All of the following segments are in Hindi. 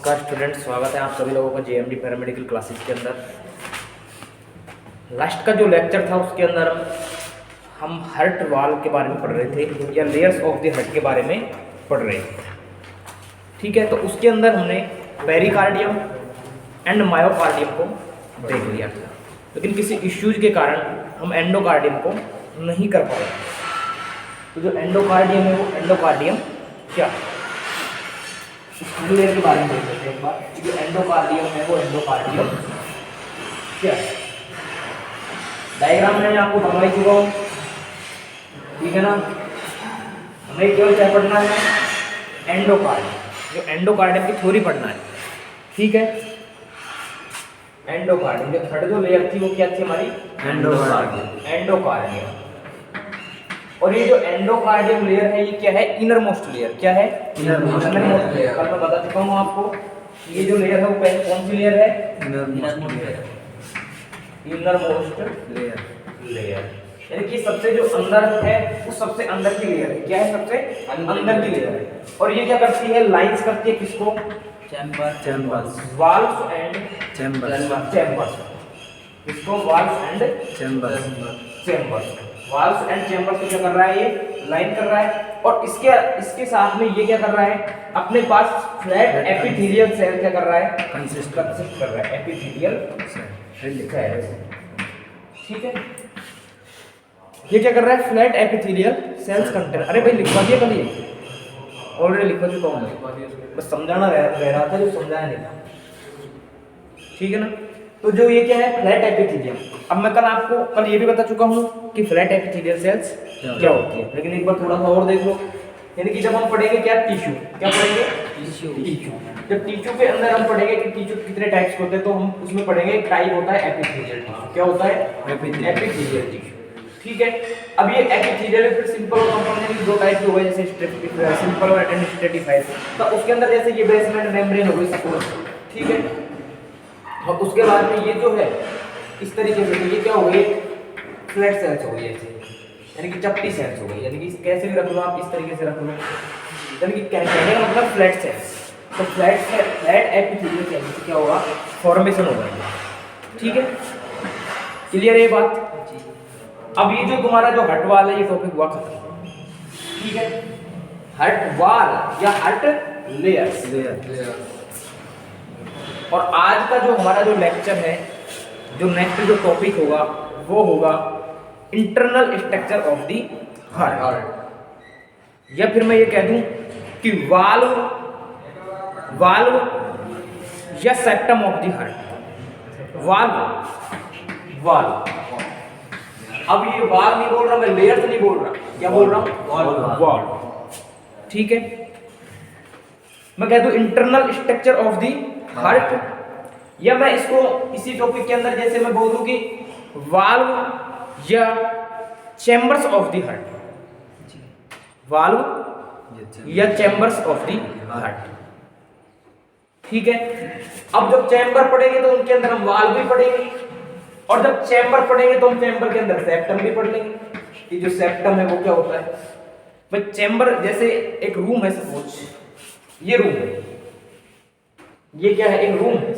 नमस्कार स्टूडेंट, स्वागत है आप सभी लोगों का जेएमडी पैरामेडिकल क्लासेस के अंदर। लास्ट का जो लेक्चर था उसके अंदर हम हार्ट वाल के बारे में पढ़ रहे थे या लेयर्स ऑफ द हार्ट के बारे में पढ़ रहे थे। ठीक है, तो उसके अंदर हमने पेरिकार्डियम एंड मायोकार्डियम को देख लिया था, लेकिन किसी इश्यूज के कारण हम एंडोकार्डियम को नहीं कर पाए। तो जो एंडोकार्डियम है वो एंडोकार्डियम क्या लेयर के बारे में देख लेते हैं एक बार। जो एंडोकार्डियम है वो एंडोकार्डियम क्या है। डायग्राम में आपको बनवा चुका हूँ, ठीक है ना। हमें केवल क्या पढ़ना है, एंडोकार्डियम, जो एंडोकार्डियम की थ्योरी पढ़ना है। ठीक है, एंडोकार्डियम जो थर्ड जो लेयर थी वो क्या थी हमारी, एंडोकार्डियम। और ये जो एंडोकार्डियम लेयर है ये क्या है, इनर मोस्ट लेयर। क्या है, इनर मोस्ट लेयर। कल मैं बता चुका हूँ आपको, ये जो लेयर है वो कौन सी लेयर है, इनर मोस्ट लेयर। यानी कि सबसे जो अंदर है वो सबसे अंदर की लेयर है। क्या है, सबसे अंदर की लेयर है। और ये क्या करती है, लाइंस करती है किसको, चैम्बर्स, वाल्व्स एंड चैम्बर्स। इसको valves and chambers, valves and chambers को क्या कर रहा है, ये लाइन कर रहा है। और इसके साथ में ये क्या कर रहा है, अपने पास फ्लैट एपिथेलियल सेल क्या कर रहा है, कंसिस्ट कर रहा है, एपिथेलियल सेल। ठीक है, ये क्या कर रहा है, फ्लैट एपिथेलियल सेल्स कंटेन। अरे भाई लिखवा दिया कल, ये ऑलरेडी लिखवा चुका हूं, बस समझाना रह रहा था, जो समझाया नहीं था। ठीक है ना। तो जो ये क्या है, फ्लैट एपिथेलियम। अब मैं कल ये भी बता चुका हूँ कि फ्लैट एपिथेलियल सेल्स क्या होती है, लेकिन एक बार थोड़ा सा और देख लो। यानी कि जब हम पढ़ेंगे क्या, टिश्यू, क्या पढ़ेंगे, टिश्यू। जब टिश्यू के अंदर हम पढ़ेंगे कि टिश्यू कितने टाइप्स के होते हैं, तो हम उसमें पढ़ेंगे एक टाइप होता है एपिथेलियल टिश्यू। क्या होता है, एपिथेलियल टिश्यू। ठीक है, अब ये एपिथेलियल फिर सिंपल और कंपाउंड दो टाइप के हुए, जैसे सिंपल और स्ट्रेटिफाइड। तो उसके अंदर जैसे ये बेसमेंट मेम्ब्रेन हो गई सपोज, ठीक है। और उसके बाद में ये जो है इस तरीके से, ये क्या हो गई, फ्लैट सेल्स हो गई ऐसे, यानी कि चपटी सेल्स हो गई। यानी कि कैसे भी रख लो आप, इस तरीके से रख लो, यानी कि कहने का मतलब फ्लैट सेल्स। तो फ्लैट एपिथेलियल सेल से क्या होगा, फॉर्मेशन होगा। ठीक है, क्लियर है ये बात। अब ये जो तुम्हारा जो हार्ट वाल है, ये टॉपिक हुआ खत्म। ठीक है, हार्ट वाल या हार्ट लेयर। और आज का जो हमारा जो लेक्चर है, जो नेक्स्ट जो टॉपिक होगा वो होगा internal structure of the heart. या फिर मैं ये कह दूं कि वाल्व या septum of the heart. Valve. अब ये वाल्व नहीं बोल रहा मैं, लेयर तो नहीं बोल रहा, क्या बोल रहा हूं, वाल्व। ठीक है, मैं कह दूं internal structure of the heart, या मैं इसको इसी टॉपिक के अंदर जैसे मैं बोल दूं कि वाल्व या chambers of the heart, valve या चैम्बर्स ऑफ द हार्ट। ठीक है, अब जब चैम्बर पढ़ेंगे तो उनके अंदर हम वाल्व भी पढ़ेंगे, और जब चैम्बर पढ़ेंगे तो हम चैम्बर के अंदर सेप्टम भी पढ़ लेंगे कि जो सेप्टम है वो क्या होता है। भाई चैम्बर जैसे एक रूम है, सपोज ये रूम है, ये क्या है, एक रूम है।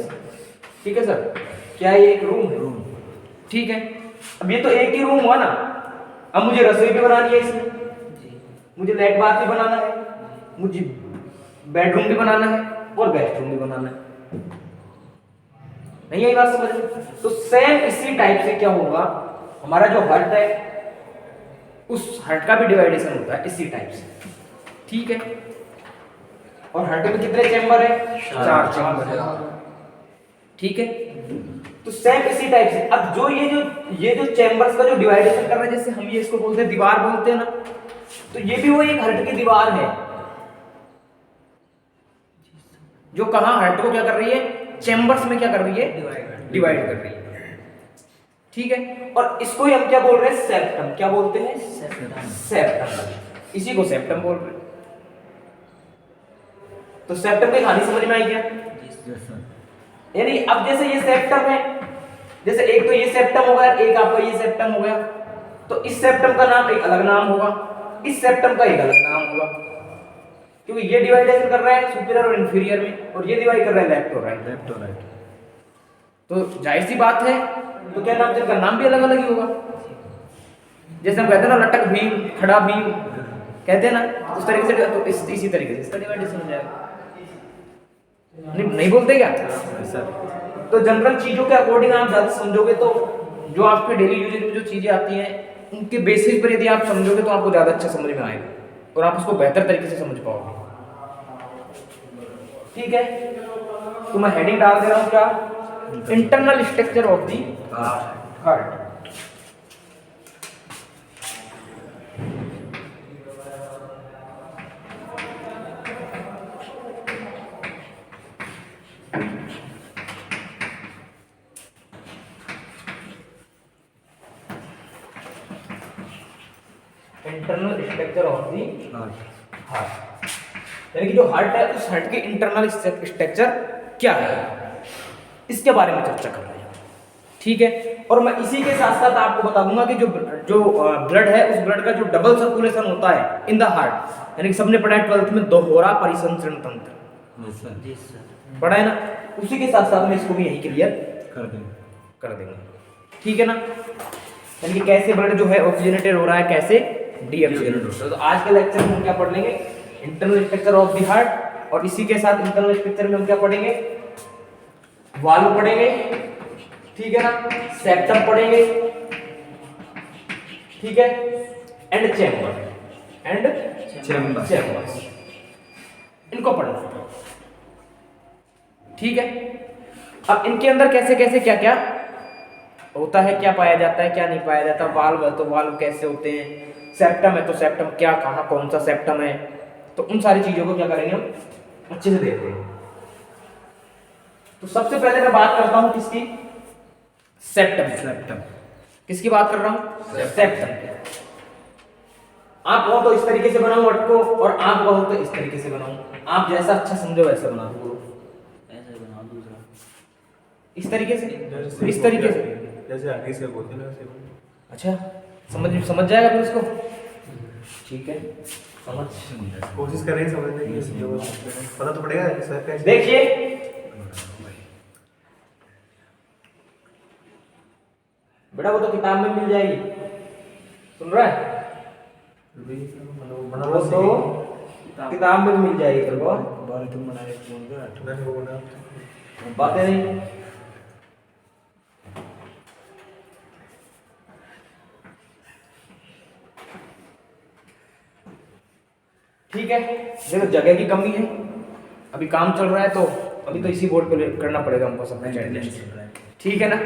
ठीक है सर, क्या है, ये एक रूम है। ठीक है, अब ये तो एक ही रूम हुआ ना। अब मुझे रसोई भी बनानी है इसमें, मुझे लेट बाथ भी बनाना है, मुझे बेडरूम भी बनाना है और गेस्ट रूम भी बनाना है। नहीं यही बात समझ में। तो सेम इसी टाइप से क्या होगा, हमारा जो हार्ट है उस हार्ट का भी डिवाइडेशन होता है इसी टाइप से। ठीक है, और हार्ट में कितने चैम्बर है, 4 चैम्बर है। ठीक है, तो सेम इसी टाइप से। अब जो ये जो चैम्बर्स का जो डिवाइडेशन कर रहा है, जैसे हम ये इसको बोलते हैं दीवार बोलते हैं ना, तो ये भी वो एक हार्ट की दीवार है, जो कहां हार्ट को क्या कर रही है, चैम्बर्स में क्या कर रही है, डिवाइड कर रही है। ठीक है, और इसको ही हम क्या बोल रहे हैं, सेप्टम। क्या बोलते हैं, सेप्टम। इसी को सेप्टम बोल रहे हैं। तो सेप्टम की कहानी समझ में आई क्या, यानी अब जैसे ये सेप्टम है, जैसे एक तो ये सेप्टम हो गया, एक आपका ये सेप्टम हो गया, तो इस सेप्टम का नाम एक अलग नाम होगा, इस सेप्टम का एक अलग नाम होगा। क्योंकि ये डिवाइडेशन कर रहा है सुपीरियर और इंफीरियर में, और ये डिवाइड कर रहा है लेफ्ट और राइट। लेफ्ट और राइट। तो जाहिर सी बात है, तो क्या नाम, इनका नाम भी अलग अलग ही होगा। जैसे हम कहते हैं ना लटक भीम, खड़ा भीम कहते हैं ना, उस तरीके से तो इसी तरीके से इसका डिवाइडेशन हो जाएगा। नहीं बोलते क्या सर? तो जनरल चीजों के अकॉर्डिंग आप ज्यादा समझोगे तो जो आपके डेली यूजेज में जो चीजें आती हैं उनके बेसिस पर यदि आप समझोगे तो आपको ज्यादा अच्छा समझ में आएगा और आप उसको बेहतर तरीके से समझ पाओगे। ठीक है, तो मैं हेडिंग डाल दे रहा हूं क्या, internal structure of the heart. Internal structure of the heart, यानी कि जो हार्ट है उस हार्ट के इंटरनल स्ट्रक्चर क्या है, इसके बारे में चर्चा कर रहे हैं। ठीक है, और मैं इसी के साथ साथ आपको बता दूंगा कि जो ब्लड है उस ब्लड का जो डबल सर्कुलेशन होता है इन द हार्ट, यानी कि सबने पढ़ा है 12th में दोहरा परिसंचरण तंत्र, पढ़ा है ना, उसी के साथ साथ में इसको भी यही क्लियर कर देंगे। ठीक है ना, यानी कि कैसे ब्लड जो है ऑक्सीजनेटेड हो रहा है, कैसे डीऑक्सीजनेटेड हो रहा है। तो आज के लेक्चर में हम क्या पढ़ लेंगे, internal structure of the heart, और इसी के साथ इंटरनल स्ट्रक्चर में हम क्या पढ़ेंगे, वाल्व पढ़ेंगे, ठीक है ना, सेप्टम पढ़ेंगे, ठीक है, एंड चैम्बर इनको पढ़ना। ठीक है, अब इनके अंदर कैसे कैसे क्या क्या होता है, क्या पाया जाता है, क्या नहीं पाया जाता। वाल्व है तो वाल्व कैसे होते हैं, सेप्टम है तो सेप्टम क्या, कहाँ कौन सा सेप्टम है, तो उन सारी चीजों को क्या करेंगे हम अच्छे से देखते हैं। तो सबसे पहले मैं बात करता हूं किसकी, सेप्टम। किसकी बात कर रहा हूं, सेप्टम। आप कहो तो इस तरीके से बनाऊं वट को, और आप कहो तो इस तरीके से बनाऊं, आप जैसा अच्छा समझो वैसे बना दो। ऐसे बना दूसरा, इस तरीके से, इस तरीके से, जैसे आगे से बोलते हैं वैसे। अच्छा, समझ जाएगा फिर इसको। ठीक है, समझ कोशिश करें समझने की, जो पता तो पड़ेगा सर कैसे। देखिए बेटा, वो तो किताब में मिल जाएगी, सुन रहा है, वो तो किताब में मिल जाएगी तेरे को, बातें नहीं। ठीक है, देखो जगह की कमी है, अभी काम चल रहा है, तो अभी तो इसी बोर्ड पे करना पड़ेगा हमको सब कुछ। ठीक है ना,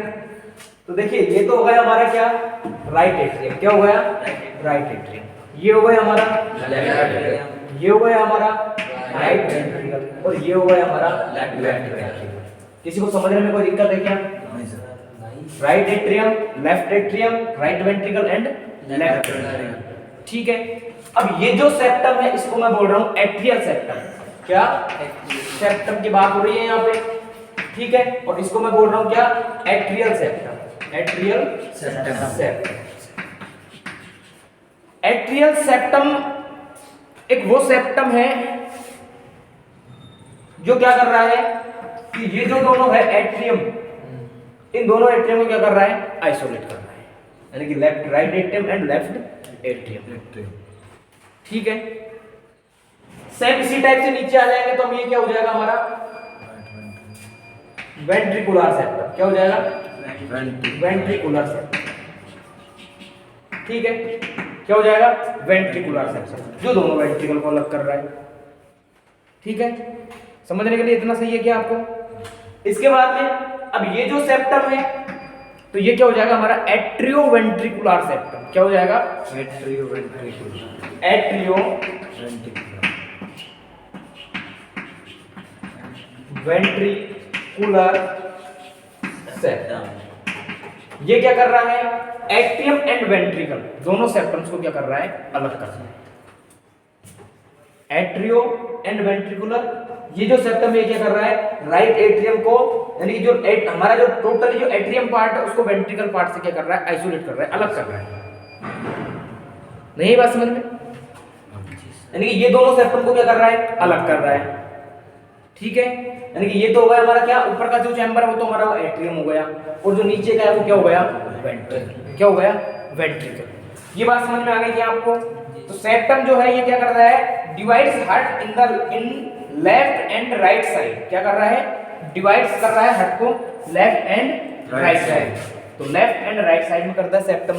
तो देखिए ये तो हो गया हमारा क्या, राइट एट्रियम। क्या हो गया, राइट एट्रियम। ये हो गया हमारा लेफ्ट एट्रियम, ये हो गया हमारा राइट वेंट्रिकल, और ये हो गया हमारा लेफ्ट वेंट्रिकल। किसी को समझने में कोई दिक्कत है क्या? Right atrium, left atrium, right ventricle and left ventricle. ठीक है, अब ये जो सेप्टम है इसको मैं बोल रहा हूं एट्रियल सेप्टम। क्या सेप्टम की बात हो रही है यहाँ पे, ठीक है, और इसको मैं बोल रहा हूं क्या, atrial septum. Atrial septum, atrial septum एक वो सेप्टम है जो क्या कर रहा है कि ये जो दोनों है एट्रियम, इन दोनों एट्रियम को क्या कर रहा है, आइसोलेट कर रहा है, यानी कि left right atrium and left atrium. ठीक है, सेम इसी टाइप से नीचे आ जाएंगे तो हम ये क्या हो जाएगा हमारा वेंट्रिकुलर सेप्टम। क्या हो जाएगा, वेंट्रिकुलर सेप्टम। ठीक है, क्या हो जाएगा, वेंट्रिकुलर सेप्टम, जो दोनों वेंट्रिकल को अलग कर रहा है। ठीक है, समझने के लिए इतना सही है क्या आपको? इसके बाद में अब ये जो सेप्टम है तो ये क्या हो जाएगा हमारा एट्रियो वेंट्रिकुलर सेप्टम। क्या हो जाएगा, atrio ventricular, atrio ventricular septum. ये क्या कर रहा है, एट्रियम एंड वेंट्रिकल दोनों सेप्टम्स को क्या कर रहा है, अलग कर रहा है। एट्रियो एंड वेंट्रिकुलर, ये जो सेप्टम है क्या कर रहा है, राइट एट्रियम को, यानी जो हमारा जो टोटल जो एट्रियम पार्ट है उसको वेंट्रिकल पार्ट से क्या कर रहा है, आइसोलेट कर रहा है, अलग कर रहा है। नहीं बात समझ में? यानी कि ये दोनों सेप्टम को क्या कर रहा है, अलग कर रहा है। ठीक है, यानी कि ये तो हो गया हमारा क्या, ऊपर का जो चैम्बर है वो तो हमारा एट्रियम हो गया, और जो नीचे का है वो क्या हो गया, वेंट्रिकल। क्या हो गया, वेंट्रिकल। ये बात समझ में आ गई क्या आपको? तो सेप्टम जो है ये क्या कर रहा है, divides heart in left and right side. क्या कर रहा है, डिवाइड्स कर रहा है हार्ट को लेफ्ट एंड राइट साइड। तो लेफ्ट एंड राइट साइड में करता है सेप्टम।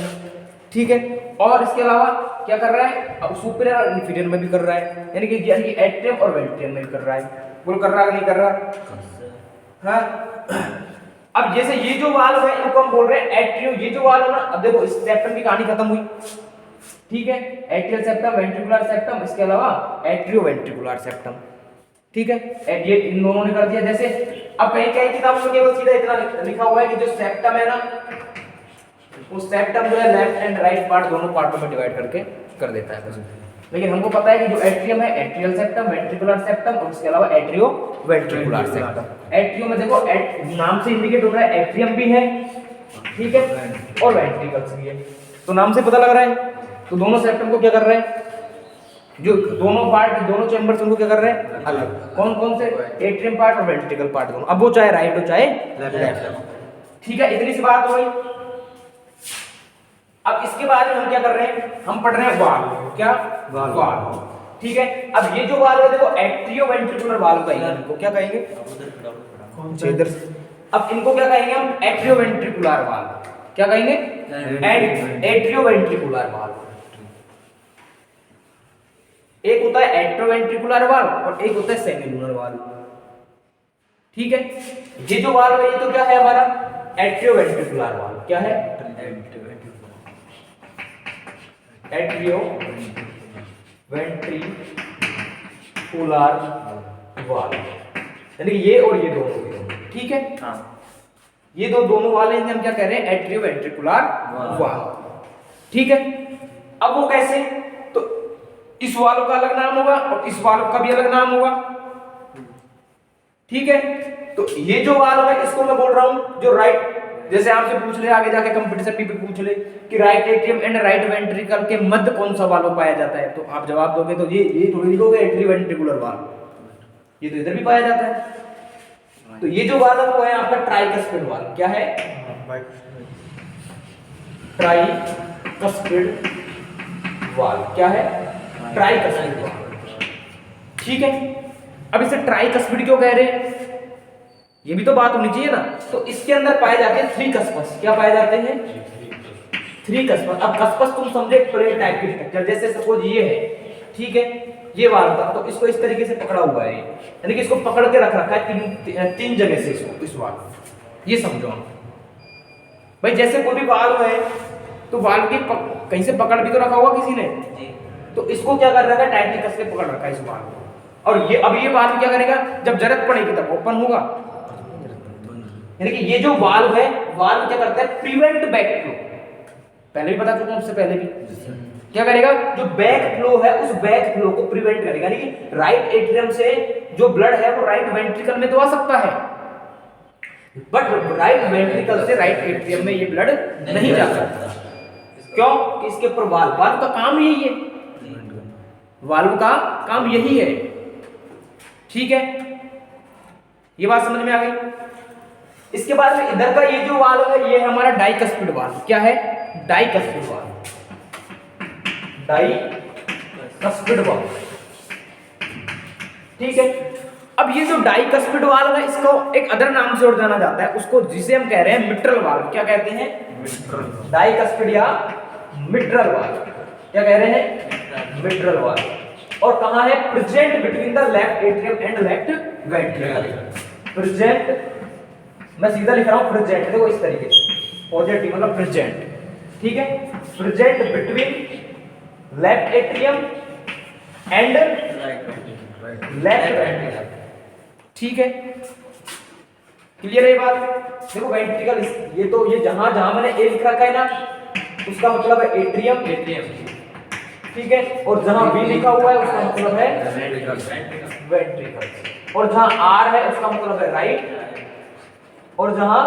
ठीक है, और इसके अलावा क्या कर रहा है, अब सुपीरियर और इन्फीरियर में भी कर रहा है, यानी कि एट्रियम और वेंट्रियम में भी कर रहा है। बोल कर रहा है कि नहीं कर रहा? हाँ। अब जैसे ये जो वाल्व है इनको हम बोल रहे हैं एट्रियो, ये जो वाल्व है ना, अब देखो इस सेप्टम की कहानी खत्म हुई। ठीक है, एट्रियल सेप्टम, वेंट्रिकुलर सेप्टम, इसके अलावा एट्रियो वेंट्रिकुलर सेप्टम। ठीक है, ये इन दोनों ने कर दिया। जैसे अब कहीं कहीं किताबों में केवल सीधा इतना लिखा हुआ है कि जो सेप्टम है ना, वो सेप्टम जो है लेफ्ट एंड राइट पार्ट दोनों पार्टों में डिवाइड करके कर देता है बस। लेकिन हमको पता है कि जो एट्रियम है, एट्रियल सेप्टम, वेंट्रिकुलर सेप्टम, और इसके अलावा एट्रियो वेंट्रिकुलर सेप्टम। एट्रियो में देखो नाम से इंडिकेट हो रहा है, एट्रियम भी है, ठीक है, और वेंट्रिकल्स भी है, तो नाम से पता लग रहा है। तो दोनों सेप्टम को क्या कर रहे हैं, जो दोनों पार्ट, दोनों चैम्बर्स उनको क्या कर रहे हैं, अलग। कौन कौन से, एट्रियम पार्ट और वेंट्रिकल पार्ट दोनों, अब वो चाहे राइट हो चाहे लेफ्ट। ठीक है, इतनी सी बात हो गई। अब इसके बाद में हम क्या कर रहे हैं, हम पढ़ रहे हैं वाल्व। क्या, वाल्व। ठीक है, अब ये जो वाल्व है देखो एट्रियो वेंट्रिकुलर वाल्व कहेंगे इनको, क्या कहेंगे, इधर। अब इनको क्या कहेंगे हम, एट्रियो वेंट्रिकुलर वाल्व। क्या कहेंगे, एट्रियो वेंट्रिकुलर वाल्व। एक होता है एट्रोवेंट्रिकुलर वाल्व और एक होता है सेमिलुनर वाल्व। ठीक है, ये जो वाल्व है ये तो क्या है हमारा, एट्रियोवेंट्रिकुलर वाल्व। क्या है, एट्रियोवेंट्रिकुलर वाल्व, यानी कि ये और ये दोनों। ठीक है, हाँ, ये दोनों वाले हम क्या कह रहे हैं, एट्रियोवेंट्रिकुलर वाल्व। ठीक है, अब वो कैसे, तो इस वाल्व का अलग नाम होगा और इस वाल्व का भी अलग नाम होगा। ठीक है, तो ये जो वाल्व है इसको मैं बोल रहा हूं जो राइट, जैसे आपसे पूछ ले आगे जाके कंपटीशन में भी पूछ ले कि right atrium and right ventricle के मध्य कौन सा वाल्व पाया जाता है, तो आप जवाब दोगे तो ये थोड़ी लिखोगे एट्रियोवेंट्रिकुलर वाल्व, ये तो इधर भी पाया जाता है। तो ये जो वाल्व है वो है आपका ट्राइकस्पिड वाल्व। क्या है, ट्राइकस्पिड वाल्व। क्या है, ट्राइकस्पिड वाल्व। ठीक है, अब इसे ट्राइकस्पिड क्यों कह रहे हैं, ये भी तो बात होनी चाहिए ना। तो इसके अंदर पाए जाते हैं 3 कस्पस। क्या पाए जाते हैं, 3 कस्पस। अब कस्पस तुम समझे प्लेट टाइप की स्ट्रक्चर, जैसे सपोज ये है, ठीक है, ये वाल्व था, तो इसको इस तरीके से पकड़ा हुआ है, यानी कि इसको पकड़ के रख रखा है तीन जगह से इसको, इस वाल्व। ये समझो भाई, जैसे कोई भी वाल्व है तो वाल्व की कहीं से पकड़ भी तो रखा हुआ किसी ने, तो इसको क्या कर रखा है, टाइटली कस के पकड़ रखा है इस वाल्व को। और ये अब ये वाल्व क्या करेगा, जब जरूरत पड़ेगी तब ओपन होगा। यानी कि ये जो वाल्व है, वाल्व क्या करता है, प्रिवेंट बैक फ्लो। पहले भी बता चुका हूं, उससे पहले भी क्या करेगा, जो बैक फ्लो है उस बैक फ्लो को प्रिवेंट करेगा। यानी कि राइट एट्रियम से जो ब्लड है वो राइट वेंट्रिकल में तो आ सकता है, बट राइट वेंट्रिकल से राइट एट्रियम में ये ब्लड नहीं जा सकता। क्यों, कि इसके ऊपर वाल्व का काम यही है, वाल्व का काम यही है। ठीक है, ये बात समझ में आ गई। इसके बाद में इधर का ये जो वाल्व है ये है हमारा डाइकस्पिड वाल्व। क्या है, डाइकस्पिड वाल्व, डाइकस्पिड वाल्व। ठीक है, अब ये जो डाइकस्पिड वाल्व है इसको एक अदर नाम से और जाना जाता है, उसको जिसे हम कह रहे हैं मिट्रल वाल्व। क्या कहते हैं, डाइकस्पिड या मिट्रल वाल्व। क्या कह रहे हैं, मिट्रल वाल्व। और कहां है, present between the left atrium and left ventricle. Present, मैं सीधा लिख रहा हूं प्रेजेंट, देखो इस तरीके से, पॉजिटिव मतलब प्रेजेंट। ठीक है, present between left atrium and left ventricle. ठीक है, क्लियर है ये बात। देखो वेंट्रिकल, ये तो ये जहां जहां मैंने ए लिख रखा है ना, उसका मतलब है एट्रियम, ठीक है, और जहां बी लिखा हुआ है उसका मतलब है वेंट्रिकल, और जहां आर है उसका मतलब है राइट, और जहां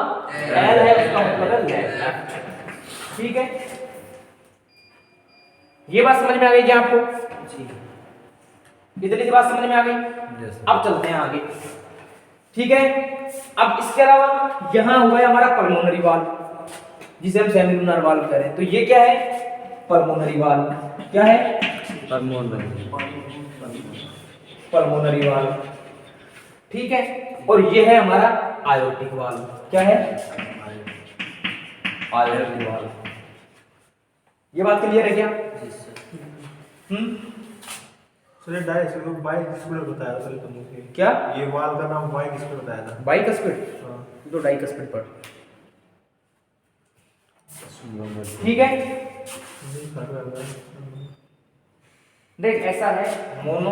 एल है उसका मतलब है लेफ्ट। ठीक है, ये बात समझ में आ गई क्या आपको? इतनी सी बात समझ में आ गई। अब चलते हैं आगे, ठीक है। अब इसके अलावा यहाँ हुआ है हमारा पल्मोनरी वाल्व, जिसे हम सेमिलुनर वाल्व कह रहे हैं। तो ये क्या है? Pulmonary valve. क्या है? पल्मोनरी वाल्व, ठीक है। और ये है हमारा आयोटिक वाल्व। क्या है? Aortic valve. ये बात क्लियर है क्या? सर डाई इसको बाइक स्पीड बताया था तुमने क्या? ये वाल का नाम बाइक स्पीड बताया था। Bike speed? हाँ। तो डाइक स्पीड पर, ठीक है। देख ऐसा है, मोनो,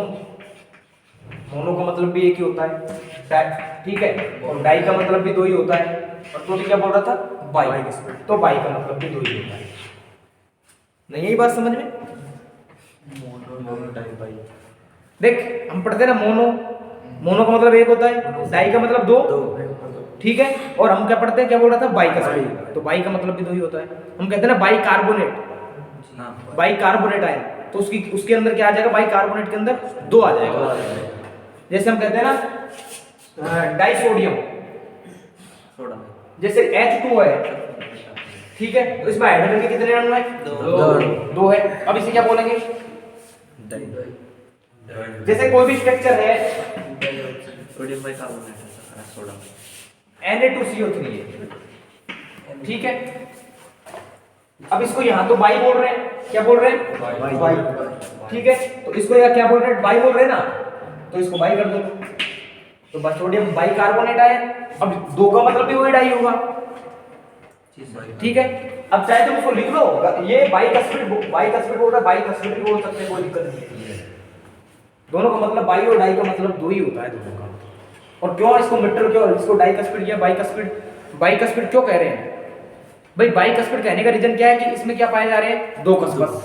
मोनो का मतलब भी एक ही होता है, ठीक है। और डाई का मतलब भी दो ही होता है। और तो क्या बोल रहा था? Bike speed. तो बाइक का मतलब भी दो ही होता है। नहीं यही बात समझ में? Mono type bike. देख हम पढ़ते हैं ना मोनो, मोनो का मतलब एक होता है, डाई का मतलब दो, ठीक है। और हम क्या पढ़ते हैं, क्या बोल रहा था? बाई का स्पीड। तो बाई का मतलब भी दो ही होता है। हम कहते हैं ना by carbonate, by carbonate ion, तो उसके अंदर क्या आ जाएगा? बाई कार्बोनेट के अंदर दो आ जाएगा। जैसे हम कहते हैं ना डाई सोडियम, जैसे H2 है, ठीक है। तो इसमें हाइड्रोजन के कितने अणु है? दो है। अब इसे क्या बोलेंगे? जैसे कोई भी स्ट्रक्चर है, सोडियम बाइकार्बोनेट है, सोडा Na2CO3 है, ठीक है। अब इसको यहाँ तो बाई बोल रहे हैं, क्या बोल रहे हैं? बाई, ठीक है। तो इसको यहाँ क्या बोल रहे हैं? बाई बोल रहे हैं ना, तो इसको बाई कर दो। तो सोडियम बाई कार्बोनेट आया। अब दो का मतलब भी वही डाई होगा, ठीक है। अब चाहे तुम इसको लिख लो, ये बाई का स्पीड बोल रहा है, बाई का स्पीड भी बोल सकते हैं, कोई दिक्कत नहीं है। दोनों का मतलब बाई और डाई का मतलब दो ही होता है दोनों का। और क्यों इसको मीटर, क्यों इसको डाई का स्पीड या बाई का स्पीड, बाई का स्पीड क्यों कह रहे हैं भाई? बाई का स्पीड कहने का रीजन क्या है कि इसमें क्या पाए जा रहे हैं? दो कसबस,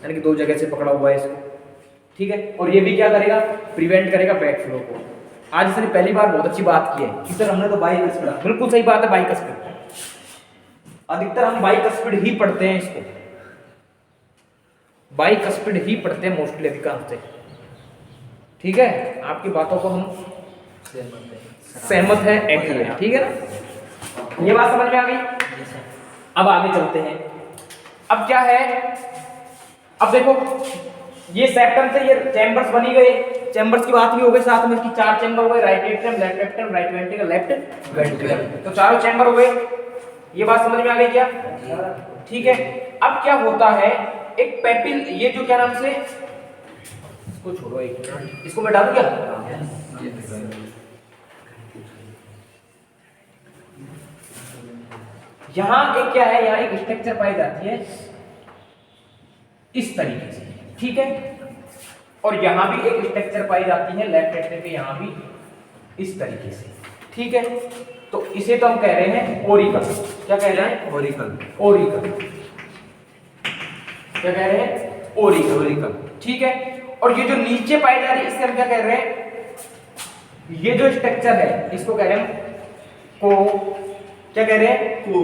यानी कि दो जगह से पकड़ा हुआ है इसको, ठीक है। और ये भी क्या करेगा? प्रिवेंट करेगा बैक फ्लो को। आज इसने पहली बार बहुत अच्छी बात की है कि सर हमने तो बाई का स्पीड, बिल्कुल सही बात है। बाई का स्पीड अधिकतर हम बाई का स्पीड ही पढ़ते हैं, इसको बाई का स्पीड ही पढ़ते हैं मोस्टली, अधिकांश से, ठीक है। आपकी बातों को हम सहमत है, एग्री है, ठीक है ना? ये बात समझ में आ गई। अब आगे चलते हैं। अब क्या है? अब देखो ये सेप्टम से ये चैम्बर्स बनी गए, चैम्बर्स की बात भी हो गई, साथ में इसकी चार चैम्बर हो गए, right atrium, left atrium, right ventricle, left ventricle. तो चारों चैम्बर हो गए। ये बात समझ में आ गई क्या? ठीक है। अब क्या होता है, एक पेपिल, ये जो क्या नाम से, इसको छोड़ो, एक इसको मैं डालूं क्या? यहां एक क्या है, यहां एक स्ट्रक्चर पाई जाती है इस तरीके से, ठीक है। और यहां भी एक स्ट्रक्चर पाई जाती है लेफ्ट एट्रियम पे, यहां भी इस तरीके से, ठीक है। तो इसे तो हम कह रहे हैं ओरिकल। क्या कह रहे हैं? ओरिकल। ओरिकल। क्या कह रहे हैं? ओरिकल, ठीक है। और ये जो नीचे पाई जा रही है, इसे हम क्या कह रहे हैं? ये जो स्ट्रक्चर है इसको कह रहे हैं को, क्या कह रहे हैं? को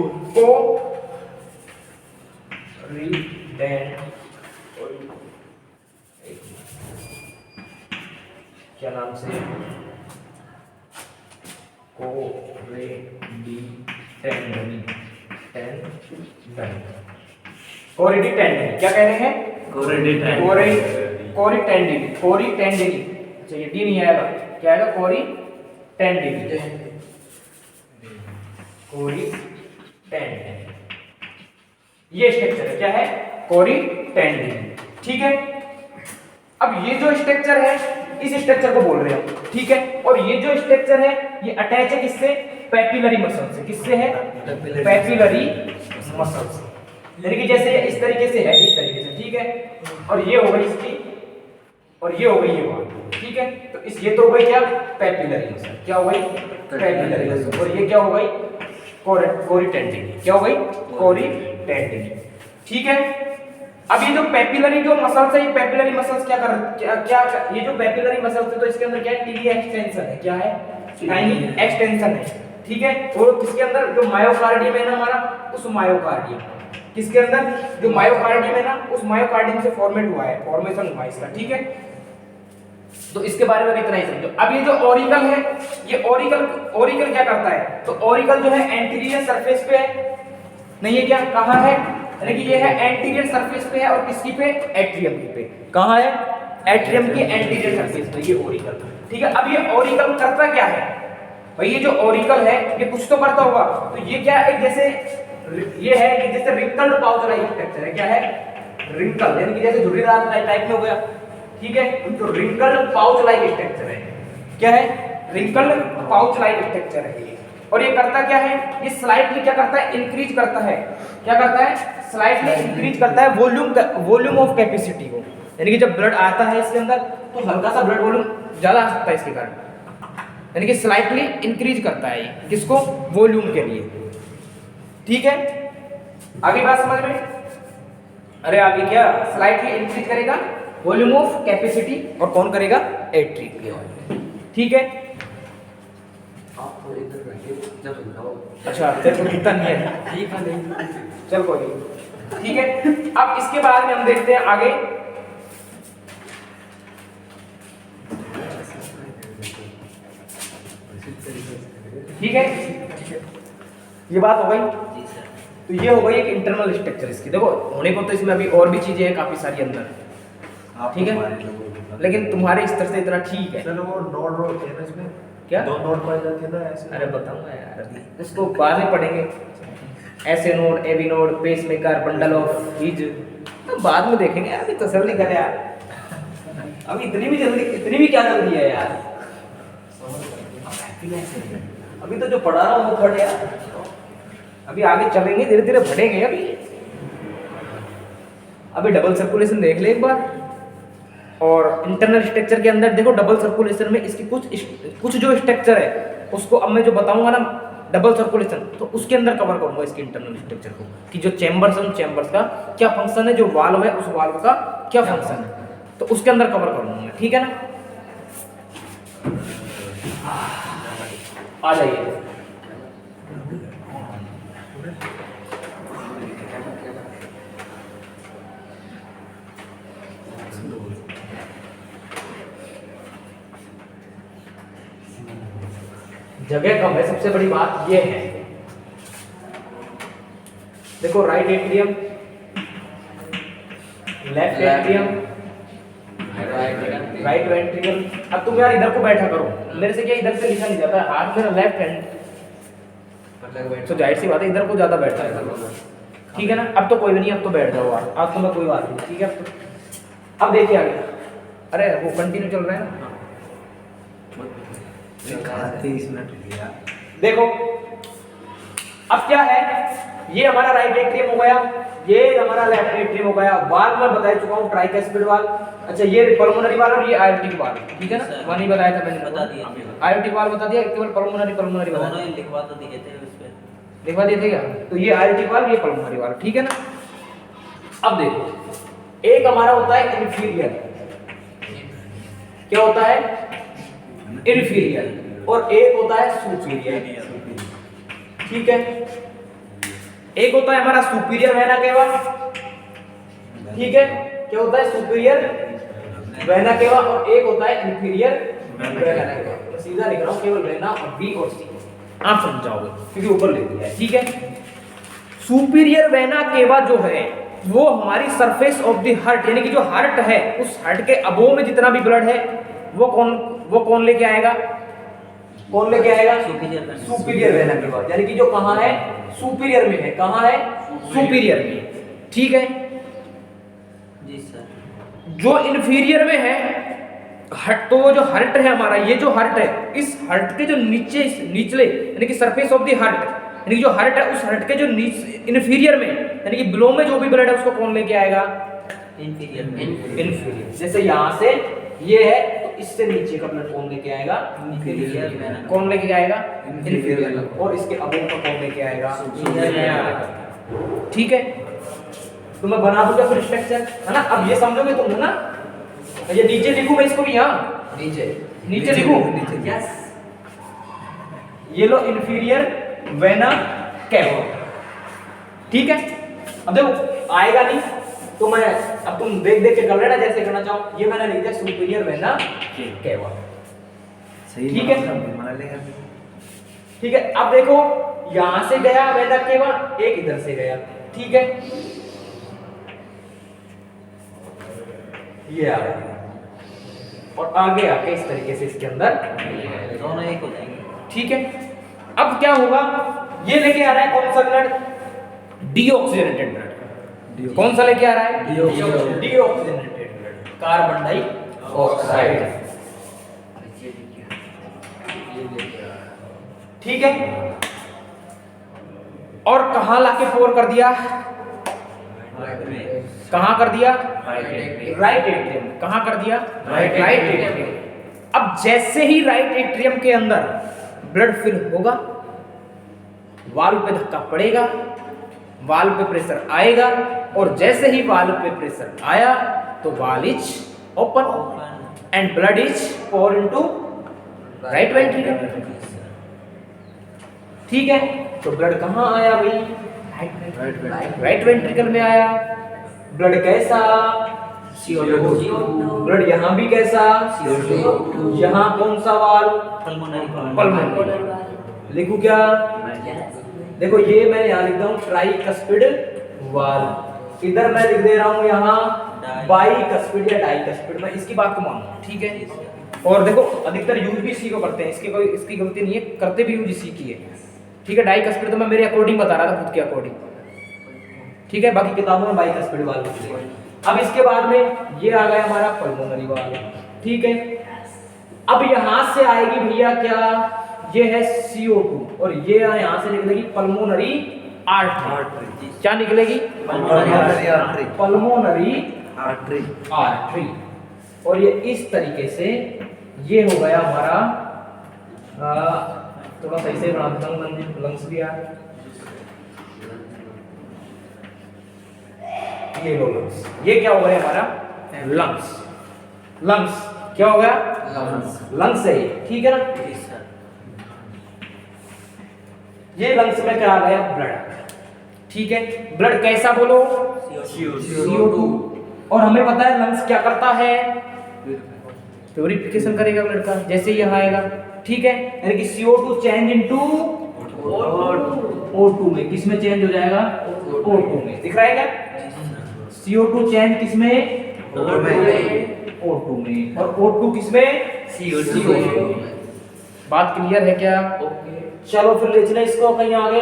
क्या नाम से? कोरिडेंडनी। क्या कह रहे हैं? कोरिडेंडनी। अच्छा ये डी नहीं आएगा, क्या आएगा? कोरिडेंडनी। ये स्ट्रक्चर है, क्या है? कोरिडेंडनी, ठीक है। अब ये जो स्ट्रक्चर है, इस स्ट्रक्चर को बोल रहे हैं, ठीक है। और ये जो स्ट्रक्चर है ये अटैच है किससे? पैपिलरी मसल से। किससे है? पैपिलरी मसल से। यानी कि जैसे इस तरीके से है, इस तरीके से, ठीक है। और ये हो गई इसकी, और ये हो गई ये बात, ठीक है। तो इस ये तो हो गई क्या? Papillary muscle. क्या हो गई? Papillary muscle. और ये क्या हो गई? कोरिडेंडनी। क्या हो गई? कोरिडेंडनी, ठीक है। अब ये जो पैपिलरी जो मसल्स है, ये पैपिलरी मसल्स क्या ये जो पैपिलरी मसल्स है, तो इसके अंदर क्या है? टीबी एक्सटेंशन है। क्या है? टाइनी एक्सटेंशन है, ठीक है। और किसके अंदर? जो मायोकार्डियम है ना हमारा, उस मायोकार्डियम, किसके अंदर? जो मायोकार्डियम है ना, उस मायोकार्डियम से फॉर्मेट हुआ है, फॉर्मेशन हुआ है इसका, ठीक है। तो इसके बारे में भी इतना ही समझो। अब ये जो ऑरिकल है, ये ऑरिकल क्या करता है? तो ऑरिकल जो है एंटीरियर सरफेस पे है, नहीं है क्या? कहाँ है? यानी कि ये है एंटीरियर सरफेस पे है और किसकी पे? एट्रियम की पे। कहाँ है? एट्रियम की एंटीरियर सरफेस पे ये ऑरिकल। ठीक है, अब ये ऑरिकल करता क्या है भाई? ये जो ऑरिकल है ये कुछ तो करता होगा। तो ये क्या है? जैसे ये है कि जैसे रिंकल्ड पाउच लाइक स्ट्रक्चर है। क्या है? रिंकल, यानी कि जैसे झुर्रीदार टाइप में हो गया। ठीक है, तो रिंकल्ड पाउच लाइक स्ट्रक्चर है। क्या है? रिंकल्ड पाउच लाइक स्ट्रक्चर है ये। और ये करता क्या है? ये स्लाइटली क्या करता है? इंक्रीज करता है। क्या करता है? स्लाइटली इंक्रीज करता है वॉल्यूम ऑफ कैपेसिटी को। यानी कि जब ब्लड आता है इसके अंदर तो हल्का सा ब्लड वॉल्यूम ज्यादा आ सकता है इसके कारण, यानी कि स्लाइटली इंक्रीज करता है ये, किसको? वॉल्यूम के लिए। ठीक है, आगे बात समझ में? अरे आगे क्या? स्लाइटली इंक्रीज करेगा वॉल्यूम ऑफ कैपेसिटी, और कौन करेगा? एट्रियम। ठीक है, अच्छा तेरे को दिखता नहीं है, चल कोई नहीं। ठीक है, अब इसके बाद में हम देखते हैं आगे। ठीक है, ये बात हो गई। तो ये हो गई एक इंटरनल स्ट्रक्चर इसकी। देखो होने को तो इसमें अभी और भी चीजें हैं काफी सारी अंदर, ठीक है, लेकिन तुम्हारे स्तर से इतना ठीक है। चलो वो नोड होते हैं ना इसमें, क्या? दो नोड पाए जाते हैं ना ऐसे। अरे बताऊंगा यार, अभी इसको बाद में पढ़ेंगे। ऐसे node, AV node, pacemaker, bundle of His, तो बाद में देखेंगे। अभी तसल्ली कर यार, अभी इतनी भी क्या जल्दी है यार? अभी तो जो पढ़ा रहा हूँ वो पढ़ यार, अभी आगे चलेंगे, धीरे धीरे बढ़ेंगे। अभी डबल सर्कुलेशन देख ले एक बार। और इंटरनल स्ट्रक्चर के अंदर देखो, डबल सर्कुलेशन में इसकी कुछ जो स्ट्रक्चर है उसको अब मैं जो बताऊंगा ना डबल सर्कुलेशन, तो उसके अंदर कवर करूंगा इसके इंटरनल स्ट्रक्चर को, कि जो चैम्बर्स है उन चैम्बर्स का क्या फंक्शन है, जो वाल्व है उस वाल्व का क्या फंक्शन है, तो उसके अंदर कवर करूंगा मैं। ठीक है ना, आ जाइए। जगह कम है, सबसे बड़ी बात ये है। देखो right atrium, left atrium, right ventricle. अब तुम यार इधर को बैठा करो, मेरे से क्या इधर से लिखा नहीं जाता है, हाथ मेरा लेफ्ट हैंड, तो जाहिर सी बात है इधर को ज्यादा बैठता है। ठीक है ना, अब तो कोई भी नहीं, अब तो बैठ जाओ यार, अब तो मैं कोई बात नहीं। ठीक है, अब देखिए आगे। अरे वो कंटिन्यू चल रहा है ना, देखो अब क्या है, ये हमारा राइट एट्रियम हो गया, ये हमारा लेफ्ट एट्रियम हो गया। वाल्व मैं बता चुका हूँ, ट्राइकस्पिड वाल्व। अच्छा, ये पल्मोनरी वाल्व और ये आयोटिक वाल्व, ठीक है ना, वही बताया था मैंने, बता दिया। आयोटिक वाल्व बता दिया, केवल पल्मोनरी बता दिया, लिखवा तो दिए थे उस पे, लिखवा दिए थे क्या? तो ये आयोटिक वाल्व, ये पल्मोनरी वाल्व, ठीक है ना। अब देखो, एक हमारा होता है इंफीरियर, क्या होता है? इंफीरियर, और एक होता है सुपीरियर। ठीक है, एक होता है हमारा सुपीरियर वेना केवा, ठीक है, क्या होता है? सुपीरियर वेना केवा, और एक होता है इंफीरियर वेना केवा। मैं सीधा लिख रहा हूं, केवल वेना और बी और सी आप समझाओगे क्योंकि ऊपर लिख दिया है। ठीक है, सुपीरियर वेना केवा जो है वो हमारी सरफेस ऑफ द हार्ट, यानी कि जो हार्ट है उस हार्ट के अबोव में जितना भी ब्लड है वो कौन लेके आएगा? कौन लेके आएगा? सुपीरियर वेना केवा, यानी कि जो कहां है? सुपीरियर में है। कहां है? सुपीरियर में। ठीक है जी सर। जो इंफीरियर में है हर्ट, तो वो जो हर्ट है हमारा, ये जो हर्ट है, इस हर्ट के जो निचले यानी कि सरफेस ऑफ द हर्ट, यानी कि जो हर्ट है उस हर्ट के जो इंफीरियर में यानी कि बिलो में जो भी ब्लड है उसको कौन लेके आएगा? इंफीरियर में। इंफीरियर। जैसे यहां से ये है तो इससे नीचे का ब्लड कौन लेके आएगा? इंफीरियर में। कौन लेके आएगा? इंफीरियर। और इसके अबोव का कौन लेके आएगा? ठीक है, तो मैं बना दूंगा फिर स्ट्रक्चर, है ना। अब ये समझोगे तुम, है ना। ये नीचे लिखूं मैं इसको भी, यहाँ नीचे लिखूं, यस, ये लो इंफीरियर वेना केवा। ठीक है, अब देखो आएगा नहीं, तो मैं अब तुम देख देख के कर लेना जैसे करना चाहो। ये मैंने लिख दिया सुपीरियर वेना केवा। सही ठीक है। मान लेगा। ठीक है, अब देखो यहां से गया वेना केवा, एक इधर से गया। ठीक है, ये आ गया और आगे आके इस तरीके से इसके अंदर दोनों एक हो जाएंगे। ठीक है। अब क्या होगा, ये लेके आ रहा है कौन सा ब्लड, डीऑक्सीजनेटेड ब्लड। कौन सा लेके आ रहा है, डीऑक्सीजनेटेड ब्लड, कार्बन डाइऑक्साइड। ठीक है, और कहां लाके पोर कर दिया, कहां कर दिया, राइट एट्रियम। कहां कर दिया, राइट एट्रियम। अब जैसे ही राइट एट्रियम के अंदर ब्लड फिल होगा, वाल्व पे धक्का पड़ेगा, वाल्व पे प्रेशर आएगा, और जैसे ही वाल्व पे प्रेशर आया तो valve is open and blood is pour into right ventricle. ठीक है, तो ब्लड कहां आया भाई, राइट वेंट्रिकल में आया। ब्लड कैसा, ब्लड यहां भी कैसा, यहां कौन सा वाल्व, पल्मोनरी। लिखूं क्या, देखो ये मैं यहाँ लिख रहा हूँ ट्राइकस्पिड वाल्व, इधर मैं लिख दे रहा हूँ यहाँ बाइकस्पिड या डाइकस्पिड। मैं इसकी बात को मानूं, ठीक है। और देखो अधिकतर यूज भी इसी को करते हैं, इसकी गलती नहीं है, करते भी यूज इसी की है। ठीक है, डाइकस्पिड तो मैं मेरे अकॉर्डिंग बता रहा था, खुद के अकॉर्डिंग। ठीक है, बाकी किताबों में बाइकस्पिड वाल्व लिखते हैं। अब इसके बाद में ये आ गया हमारा पल्मोनरी वाल्व। ठीक है, अब यहां से आएगी भैया क्या, ये है CO2 और ये यहां से निकलेगी पल्मोनरी आर्टरी। क्या निकलेगी, पल्मोनरी आर्टरी। और ये इस तरीके से ये हो गया हमारा, थोड़ा सही से बना देता हूँ, लंग्स भी यार, ये लो लंग्स। ये क्या हो गया हमारा लंग्स। लंग्स क्या हो गया, लंग्स है ये। ठीक है ना, ये लंग्स में क्या आ गया, ब्लड। ठीक है, ब्लड कैसा बोलो, CO2। और हमें पता है लंग्स क्या करता है, प्यूरिफिकेशन करेगा ब्लड का, जैसे ही यहाँ आएगा। ठीक है, यानी कि CO2 चेंज इनटू O2 में, किस में चेंज हो जाएगा, O2 में। दिख रहा है क्या, CO2 चेंज किस में, O2 में, और O2 किस में, CO2 में। बात क्लियर है क्या, चलो फिर ले चले इसको कहीं आगे।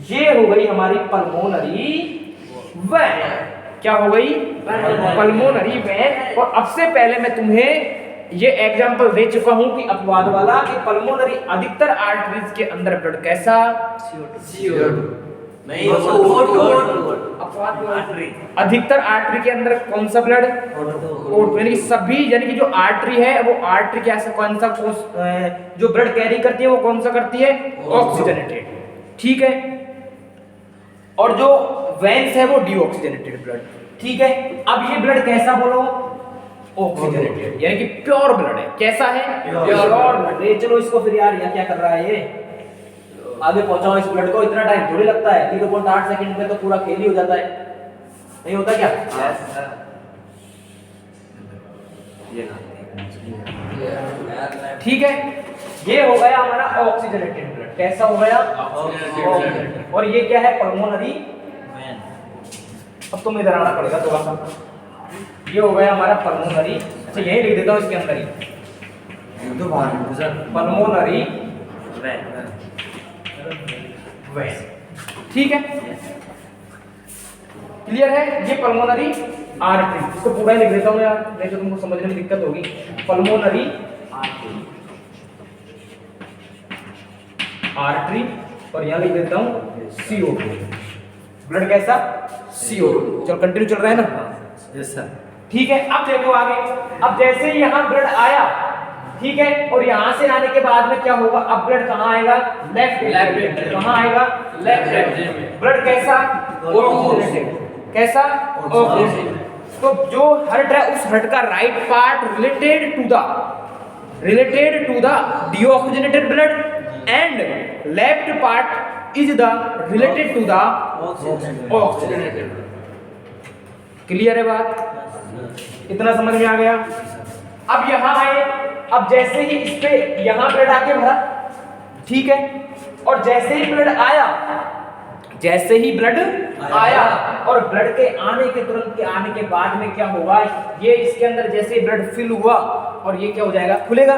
ये हो गई हमारी पल्मोनरी वेन। क्या हो गई, पल्मोनरी वेन। और अब से पहले मैं तुम्हें ये एग्जांपल दे चुका हूं कि अपवाद वाला, कि पल्मोनरी अधिकतर आर्टरीज के अंदर ब्लड कैसा, CO2 नहीं, अधिकतर आर्टरी के अंदर कौन सा ब्लड, O2। यानी कि सभी, यानी कि जो आर्टरी है वो आर्टरी कैसा, कौन सा जो ब्लड कैरी करती है वो कौन सा करती है, ऑक्सीजनेटेड। ठीक है, और जो वेन्स है वो डीऑक्सीजनेटेड ब्लड। ठीक है, अब ये ब्लड कैसा बोलो, ऑक्सीजनेटेड, यानी कि प्योर ब्लड है। कैसा है, प्योर ब्लड। ले चलो इसको फिर यार, यह क्या कर रहा है, ये आगे पहुंचाओ इस ब्लड को। इतना टाइम थोड़ी लगता है, 0.8 सेकंड में तो पूरा खेल ही हो जाता है, नहीं होता क्या। ठीक है, ये हो गया हमारा ऑक्सीजनेटेड ब्लड। कैसा हो गया, ऑक्सीजनेटेड। और ये क्या है, पल्मोनरी वेन। अब तुम इधर आना पड़ेगा थोड़ा सा। ये हो गया हमारा पल्मोनरी, अच्छा यही लिख देता हूँ इसके अंदर ही, पल्मोनरी वेन। ठीक है, क्लियर है। ये पल्मोनरी आर्टरी, इसको पूरा ही लिख देता हूं यार, नहीं तो तुमको समझने में दिक्कत होगी। पल्मोनरी आर्टरी, और यहां लिख देता हूं CO2। ब्लड कैसा, CO2। चलो कंटिन्यू चल रहा है ना, यस सर। ठीक है, अब देखो आगे। अब जैसे ही यहां ब्लड आया, ठीक है, और यहां से आने के बाद में क्या होगा, अब ब्लड कहां आएगा, लेफ्ट एट्रियम। कहां आएगा, लेफ्ट एट्रियम। ब्लड कैसा, ऑक्सीजनेटेड। कैसा, ऑक्सीजनेटेड। तो जो हर्ट है उस हर्ट का right part related to the deoxygenated blood, and left part is the related to the oxygenated. Clear है बात? इतना समझ में आ गया? अब यहाँ आए, अब जैसे ही इस पे यहाँ ब्लड आके भरा, ठीक है, और जैसे ही ब्लड आया, जैसे ही ब्लड आया और ब्लड के आने के तुरंत के आने के बाद में क्या होगा, ये इसके अंदर जैसे ही ब्लड फिल हुआ और ये क्या हो जाएगा, खुलेगा,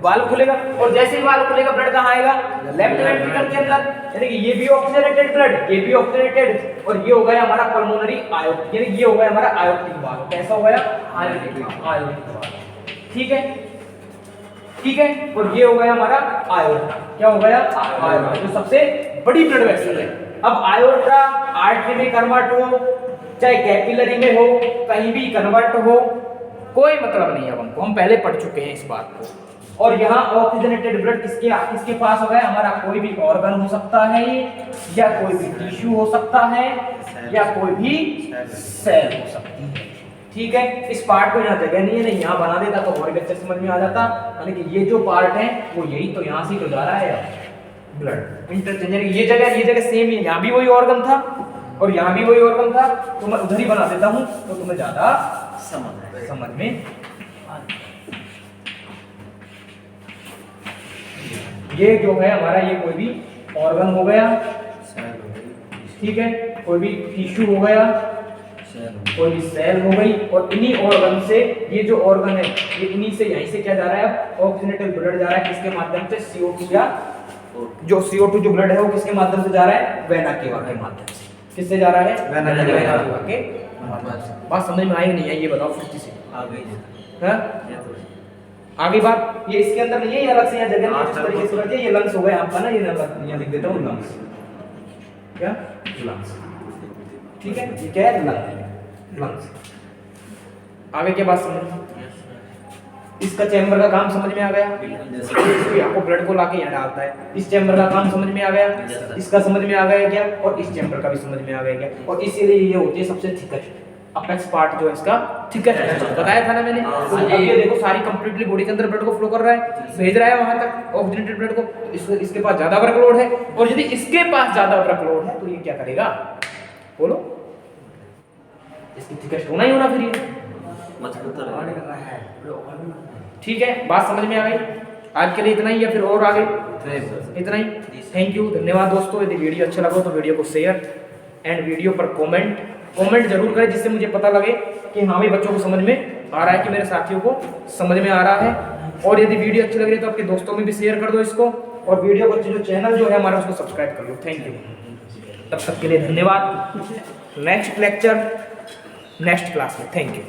वाल्व खुलेगा, और जैसे ही वाल्व खुलेगा ब्लड कहाँ आएगा, लेफ्ट वेंट्रिकल के अंदर, यानी कि ये भी ऑक्सीजनेटेड ब्लड, ये भी ऑक्सीजनेटेड, और ये हो गया हमारा पल्मोनरी आयोटिक, यानी ये हो गया हमारा आयोटिक वाल्व। कैसा हो गया? Aortic valve. ठीक है, ठीक है, और ये हो गया हमारा आयोटा। क्या हो गया? आयोटा, जो सबसे बड़ी ब्लड वेसल है। अब आयोटा आर्टरी में कन्वर्ट हो, चाहे कैपिलरी में हो, कहीं भी कन्वर्ट हो, कोई मतलब नहीं है हमको, हम पहले पढ़ चुके हैं इस बात को। और यहाँ ऑक्सीजनेटेड ब्लड किसके पास हो गया? हमारा कोई भी ऑर्गन हो सकता है, या कोई भी टिश्यू हो सकता है, या कोई भी सेल हो सकती है। ठीक है, इस पार्ट को यहाँ जगह नहीं है, नहीं यहाँ बना देता तो और भी अच्छे समझ में आ जाता। यानी कि ये जो पार्ट है वो यही तो यहाँ से तो जा रहा है ब्लड इंटरचेंज, ये जगह सेम है, यहाँ भी वही ऑर्गन था और यहाँ भी वही ऑर्गन था, तो मैं उधर ही बना देता हूँ तो तुम्हें ज्यादा समझ में। ये जो है हमारा, ये कोई भी ऑर्गन हो गया, ठीक है, कोई भी टिश्यू हो गया, कोई भी सेल हो गई, और इन्हीं ऑर्गन से, ये जो ऑर्गन है ये इन्हीं से, यहीं से क्या जा रहा है, ऑक्सीजनेटेड ब्लड जा रहा है, किसके माध्यम से? CO2, या जो CO2 जो ब्लड है वो किसके माध्यम से जा रहा है? वेना केवा के माध्यम से। किससे जा रहा है? वेना केवा के माध्यम से। बात समझ में आई नहीं है? ये बताओ फुर्ती से। आगे बात, ये इसके अंदर नहीं है, ये अलग से यहाँ जगह नहीं, इस तरीके से करते हैं। ये लंग्स हो गए आपका ना, ये यहाँ लिख देता हूँ लंग्स। क्या? लंग्स। ठीक है, ये क्या है? लंग्स। आगे क्या बात समझ में? इसका चैम्बर का काम समझ में आ गया? आपको ब्लड को लाके यहाँ डालता है। इस चैम्बर का काम समझ में आ गया? इसका समझ में आ गया क्या? और इस चैम्बर का भी समझ में आ गया क्या? और इसीलिए ये होती है सबसे थिकेस्ट अपेक्स पार्ट, जो है इसका थिकेस्ट, बताया था ना मैंने। तो अब ये देखो सारी कंप्लीटली बॉडी के अंदर ब्लड को फ्लो कर रहा है, भेज रहा है वहां तक ऑक्सीजनेटेड ब्लड को। इसके पास ज्यादा वर्कलोड है, और यदि इसके पास ज्यादा वर्कलोड है तो ये क्या करेगा? बोलो, इसकी थिकेस्ट होना ही होना फिर ये। ठीक है, बात समझ में आ गई? आज के लिए इतना ही, या फिर और आगे? इतना ही। थैंक यू, धन्यवाद दोस्तों। यदि वीडियो अच्छा लगा तो वीडियो को शेयर एंड वीडियो पर कमेंट जरूर करें, जिससे मुझे पता लगे कि हाँ भाई बच्चों को समझ में आ रहा है, कि मेरे साथियों को समझ में आ रहा है। और यदि वीडियो अच्छी लग रही है तो आपके दोस्तों में भी शेयर कर दो इसको, और वीडियो को जो चैनल जो है हमारा उसको सब्सक्राइब कर लो। थैंक यू, तब तक के लिए धन्यवाद। नेक्स्ट लेक्चर नेक्स्ट क्लास में। Thank you.